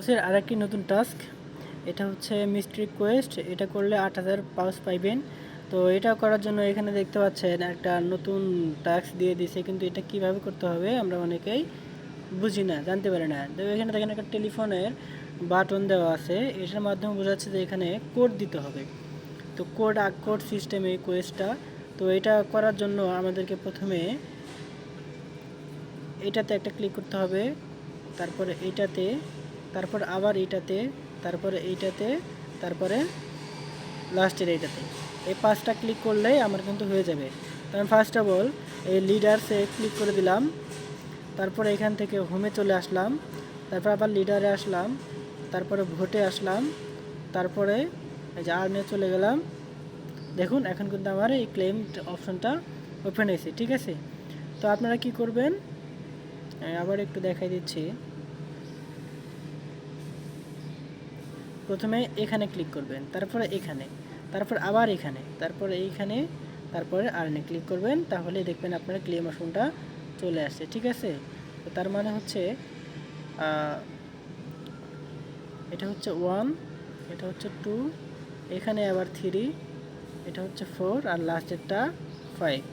বসের আরেকটি নতুন টাস্ক, এটা হচ্ছে মিস্ট্রি কোয়েস্ট। এটা করলে 8000 পাউস পাইবেন। তো এটা করার জন্য এখানে দেখতে পাচ্ছেন একটা নতুন টাস্ক দিয়ে দিয়েছে, কিন্তু এটা কিভাবে করতে হবে আমরা অনেকেই বুঝি না, জানতে পারি না। তো এখানে দেখেন একটা টেলিফোনের বাটন দেওয়া আছে, এটার মাধ্যমে বোঝাচ্ছে যে এখানে কোড দিতে হবে। তো কোড সিস্টেমে এই কোয়েস্টটা। তো এটা করার জন্য আমাদেরকে প্রথমে এটাতে একটা ক্লিক করতে হবে, তারপরে এইটাতে, তারপর আবার এইটাতে, তারপরে এইটাতে, তারপরে লাস্টের এইটাতে। এই 5টা ক্লিক করলেই আমার কিন্তু হয়ে যাবে। তো আমি ফার্স্ট অফ অল এই লিডারসে ক্লিক করে দিলাম, তারপরে এখান থেকে হোমে চলে আসলাম, তারপর আবার লিডারে আসলাম, তারপরে ভোটে আসলাম, তারপরে এই যে আর্নে চলে গেলাম। দেখুন এখন কিন্তু আমার এই ক্লেম অপশনটা ওপেন হয়েছে, ঠিক আছে। তো আপনারা কি করবেন, আবার একটু দেখাই দিচ্ছি। প্রথমে এখানে ক্লিক করবেন, তারপরে এখানে, তারপর আবার এখানে, তারপরে এইখানে, তারপরে আর্নে ক্লিক করবেন। তাহলে দেখবেন আপনার ক্লেম অপশনটা চলে আসছে, ঠিক আছে। তো তার মানে হচ্ছে এটা হচ্ছে 1, এটা হচ্ছে 2, এখানে আবার 3, এটা হচ্ছে 4, আর লাস্টেরটা 5,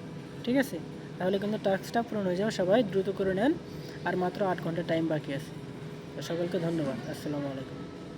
ঠিক আছে। তাহলে কিন্তু টাস্কটা পূরণ হয়ে যাবে। সবাই দ্রুত করে নেন, আর মাত্র 8 ঘন্টা টাইম বাকি আছে। তো সকলকে ধন্যবাদ। আসসালামু আলাইকুম।